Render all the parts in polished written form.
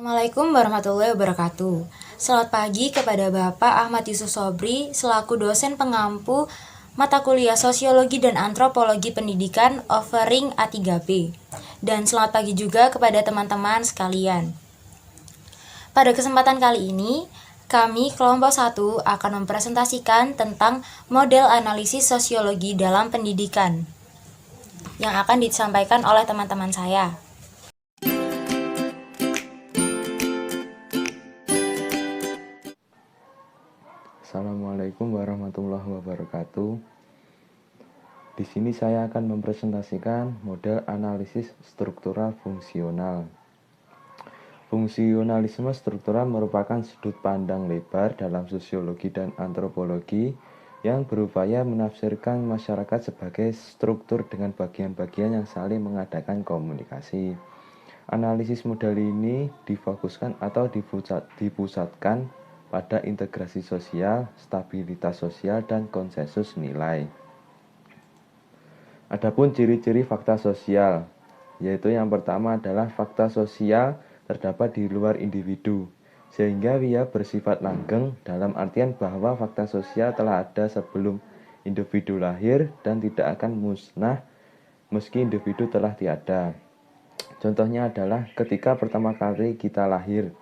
Assalamualaikum warahmatullahi wabarakatuh. Selamat pagi kepada Bapak Ahmad Yusuf Sobri selaku dosen pengampu mata kuliah Sosiologi dan Antropologi Pendidikan offering A3B. Dan selamat pagi juga kepada teman-teman sekalian. Pada kesempatan kali ini, kami kelompok 1 akan mempresentasikan tentang model analisis sosiologi dalam pendidikan yang akan disampaikan oleh teman-teman saya. Assalamualaikum warahmatullahi wabarakatuh. Di sini saya akan mempresentasikan model analisis struktural fungsional. Fungsionalisme struktural merupakan sudut pandang lebar dalam sosiologi dan antropologi yang berupaya menafsirkan masyarakat sebagai struktur dengan bagian-bagian yang saling mengadakan komunikasi. Analisis model ini difokuskan atau dipusatkan pada integrasi sosial, stabilitas sosial, dan konsensus nilai. Adapun ciri-ciri fakta sosial, yaitu yang pertama adalah fakta sosial terdapat di luar individu, sehingga ia bersifat langgeng dalam artian bahwa fakta sosial telah ada sebelum individu lahir dan tidak akan musnah meski individu telah tiada. Contohnya adalah ketika pertama kali kita lahir,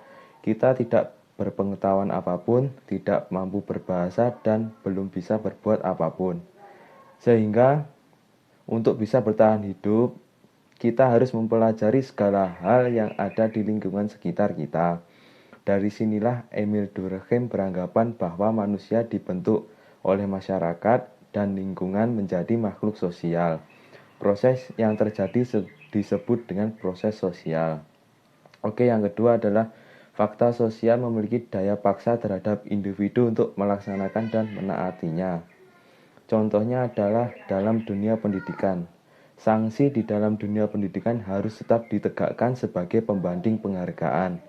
kita tidak berpengetahuan apapun, tidak mampu berbahasa, dan belum bisa berbuat apapun. Sehingga untuk bisa bertahan hidup, kita harus mempelajari segala hal yang ada di lingkungan sekitar kita. Dari sinilah Emil Durkheim beranggapan bahwa manusia dibentuk oleh masyarakat dan lingkungan menjadi makhluk sosial. Proses yang terjadi disebut dengan proses sosial. Oke, yang kedua adalah fakta sosial memiliki daya paksa terhadap individu untuk melaksanakan dan menaatinya. Contohnya adalah dalam dunia pendidikan. Sanksi di dalam dunia pendidikan harus tetap ditegakkan sebagai pembanding penghargaan.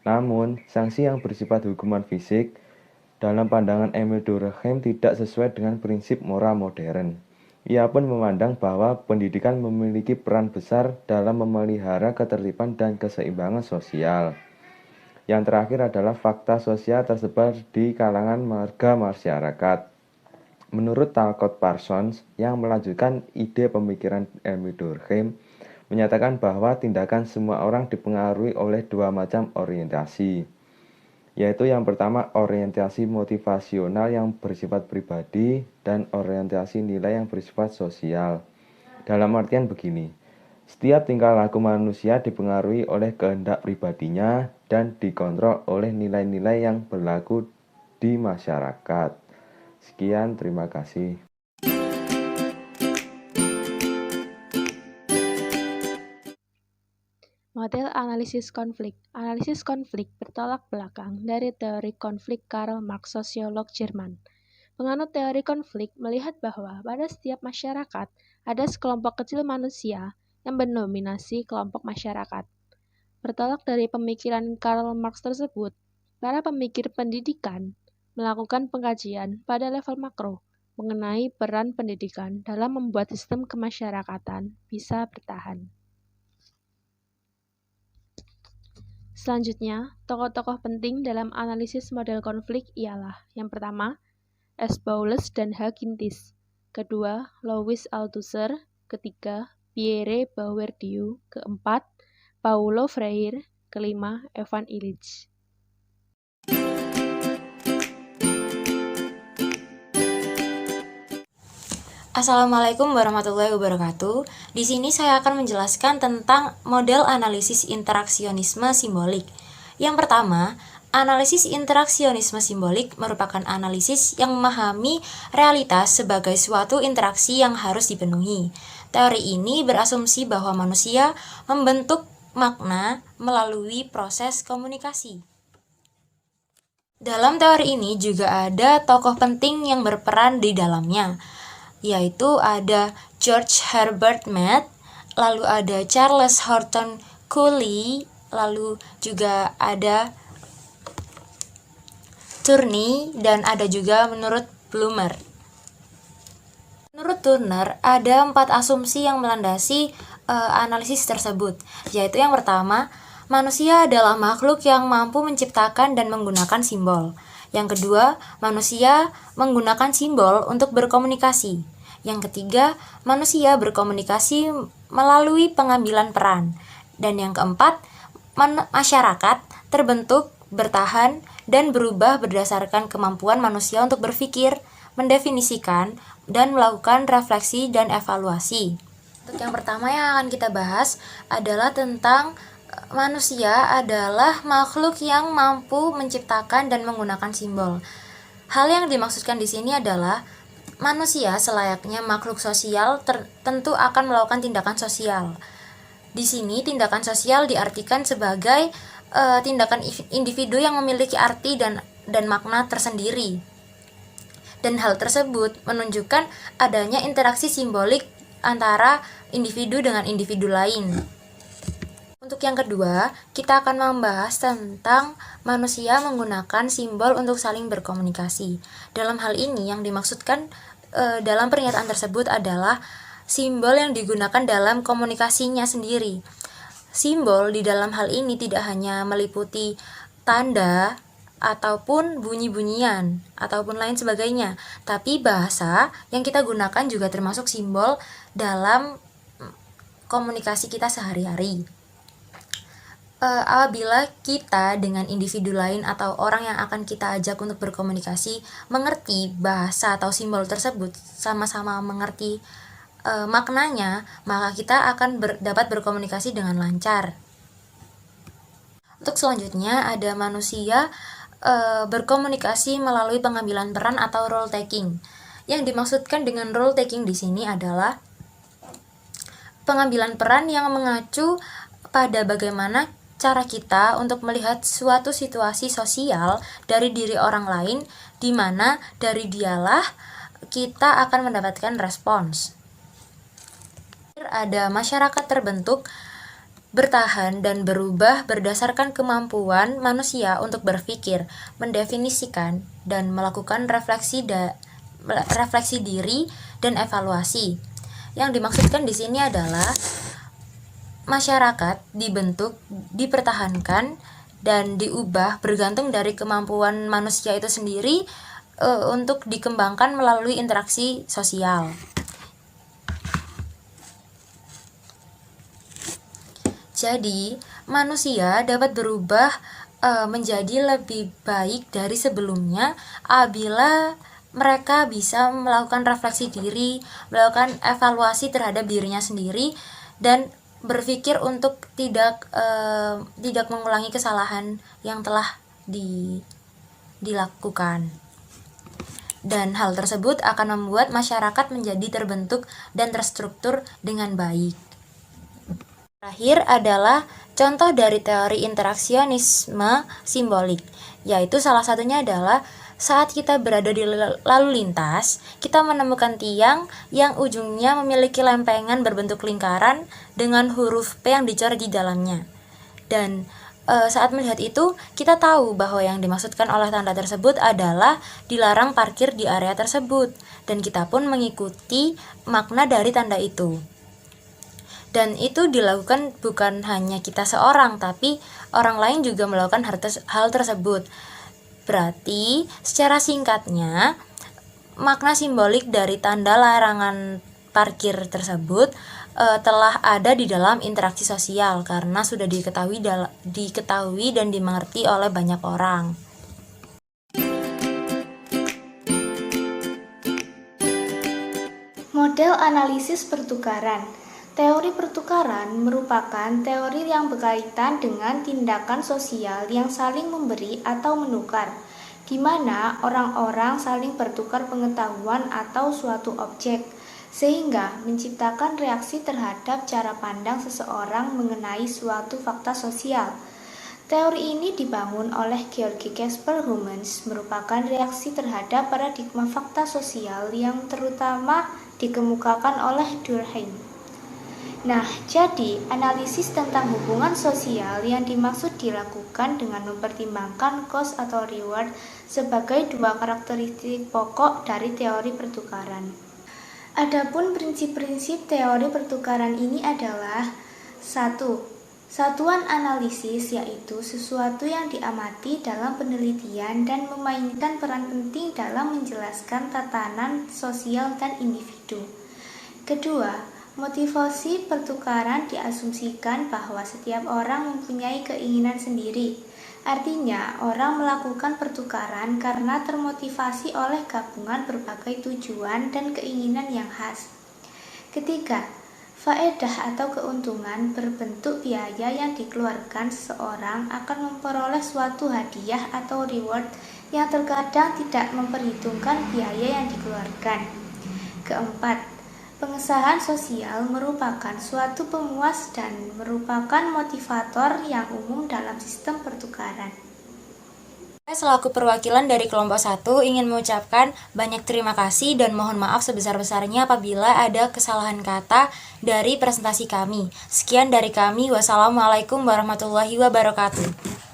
Namun, sanksi yang bersifat hukuman fisik dalam pandangan Emil Durkheim tidak sesuai dengan prinsip moral modern. Ia pun memandang bahwa pendidikan memiliki peran besar dalam memelihara ketertiban dan keseimbangan sosial. Yang terakhir adalah fakta sosial tersebar di kalangan warga masyarakat. Menurut Talcott Parsons yang melanjutkan ide pemikiran Emil Durkheim, menyatakan bahwa tindakan semua orang dipengaruhi oleh dua macam orientasi, yaitu yang pertama orientasi motivasional yang bersifat pribadi dan orientasi nilai yang bersifat sosial. Dalam artian begini, setiap tingkah laku manusia dipengaruhi oleh kehendak pribadinya dan dikontrol oleh nilai-nilai yang berlaku di masyarakat. Sekian, terima kasih. Model analisis konflik. Analisis konflik bertolak belakang dari teori konflik Karl Marx, sosiolog Jerman. Penganut teori konflik melihat bahwa pada setiap masyarakat ada sekelompok kecil manusia yang mendominasi kelompok masyarakat. Bertolak dari pemikiran Karl Marx tersebut, para pemikir pendidikan melakukan pengkajian pada level makro mengenai peran pendidikan dalam membuat sistem kemasyarakatan bisa bertahan. Selanjutnya, tokoh-tokoh penting dalam analisis model konflik ialah yang pertama, S. Bowles dan H. Gintis, kedua, Louis Althusser, ketiga, Pierre Bourdieu, keempat, Paulo Freire, kelima, Ivan Illich. Assalamualaikum warahmatullahi wabarakatuh. Di sini saya akan menjelaskan tentang model analisis interaksionisme simbolik. Yang pertama, analisis interaksionisme simbolik merupakan analisis yang memahami realitas sebagai suatu interaksi yang harus dipenuhi. Teori ini berasumsi bahwa manusia membentuk makna melalui proses komunikasi. Dalam teori ini juga ada tokoh penting yang berperan di dalamnya, yaitu ada George Herbert Mead, lalu ada Charles Horton Cooley, lalu juga ada Turney, dan ada juga menurut Blumer. Menurut Turner, ada 4 asumsi yang melandasi analisis tersebut, yaitu yang pertama, manusia adalah makhluk yang mampu menciptakan dan menggunakan simbol. Yang kedua, manusia menggunakan simbol untuk berkomunikasi. Yang ketiga, manusia berkomunikasi melalui pengambilan peran. Dan yang keempat, masyarakat terbentuk, bertahan, dan berubah berdasarkan kemampuan manusia untuk berpikir, mendefinisikan, dan melakukan refleksi dan evaluasi. Untuk yang pertama yang akan kita bahas adalah tentang manusia adalah makhluk yang mampu menciptakan dan menggunakan simbol. Hal yang dimaksudkan di sini adalah manusia selayaknya makhluk sosial tentu akan melakukan tindakan sosial. Di sini tindakan sosial diartikan sebagai tindakan individu yang memiliki arti dan makna tersendiri. Dan hal tersebut menunjukkan adanya interaksi simbolik antara individu dengan individu lain. Untuk yang kedua, kita akan membahas tentang manusia menggunakan simbol untuk saling berkomunikasi. Dalam hal ini yang dimaksudkan dalam pernyataan tersebut adalah simbol yang digunakan dalam komunikasinya sendiri. Simbol di dalam hal ini tidak hanya meliputi tanda ataupun bunyi-bunyian ataupun lain sebagainya, tapi bahasa yang kita gunakan juga termasuk simbol dalam komunikasi kita sehari-hari. Apabila kita dengan individu lain atau orang yang akan kita ajak untuk berkomunikasi mengerti bahasa atau simbol tersebut, sama-sama mengerti maknanya, maka kita akan dapat berkomunikasi dengan lancar. Untuk selanjutnya ada manusia berkomunikasi melalui pengambilan peran atau role taking. Yang dimaksudkan dengan role taking di sini adalah pengambilan peran yang mengacu pada bagaimana cara kita untuk melihat suatu situasi sosial dari diri orang lain, di mana dari dialah kita akan mendapatkan respons. Ada masyarakat terbentuk, bertahan dan berubah berdasarkan kemampuan manusia untuk berpikir, mendefinisikan, dan melakukan refleksi diri dan evaluasi. Yang dimaksudkan di sini adalah masyarakat dibentuk, dipertahankan, dan diubah bergantung dari kemampuan manusia itu sendiri untuk dikembangkan melalui interaksi sosial. Jadi, manusia dapat berubah menjadi lebih baik dari sebelumnya apabila mereka bisa melakukan refleksi diri, melakukan evaluasi terhadap dirinya sendiri, dan berpikir untuk tidak mengulangi kesalahan yang telah dilakukan. Dan hal tersebut akan membuat masyarakat menjadi terbentuk dan terstruktur dengan baik. Terakhir adalah contoh dari teori interaksionisme simbolik, yaitu salah satunya adalah saat kita berada di lalu lintas, kita menemukan tiang yang ujungnya memiliki lempengan berbentuk lingkaran dengan huruf P yang dicoret di dalamnya. Dan saat melihat itu, kita tahu bahwa yang dimaksudkan oleh tanda tersebut adalah dilarang parkir di area tersebut, dan kita pun mengikuti makna dari tanda itu. Dan itu dilakukan bukan hanya kita seorang, tapi orang lain juga melakukan hal tersebut. Berarti, secara singkatnya, makna simbolik dari tanda larangan parkir tersebut telah ada di dalam interaksi sosial karena sudah diketahui dan dimengerti oleh banyak orang. Model analisis pertukaran. Teori pertukaran merupakan teori yang berkaitan dengan tindakan sosial yang saling memberi atau menukar, di mana orang-orang saling bertukar pengetahuan atau suatu objek, sehingga menciptakan reaksi terhadap cara pandang seseorang mengenai suatu fakta sosial. Teori ini dibangun oleh Georgi Casper Humans, merupakan reaksi terhadap paradigma fakta sosial yang terutama dikemukakan oleh Durkheim. Nah, jadi analisis tentang hubungan sosial yang dimaksud dilakukan dengan mempertimbangkan cost atau reward sebagai dua karakteristik pokok dari teori pertukaran. Adapun prinsip-prinsip teori pertukaran ini adalah 1. Satuan analisis yaitu sesuatu yang diamati dalam penelitian dan memainkan peran penting dalam menjelaskan tatanan sosial dan individu. Kedua, motivasi pertukaran diasumsikan bahwa setiap orang mempunyai keinginan sendiri. Artinya, orang melakukan pertukaran karena termotivasi oleh gabungan berbagai tujuan dan keinginan yang khas. Ketiga, faedah atau keuntungan berbentuk biaya yang dikeluarkan seseorang akan memperoleh suatu hadiah atau reward yang terkadang tidak memperhitungkan biaya yang dikeluarkan. Keempat, pengesahan sosial merupakan suatu pemuas dan merupakan motivator yang umum dalam sistem pertukaran. Saya selaku perwakilan dari kelompok 1 ingin mengucapkan banyak terima kasih dan mohon maaf sebesar-besarnya apabila ada kesalahan kata dari presentasi kami. Sekian dari kami. Wassalamualaikum warahmatullahi wabarakatuh.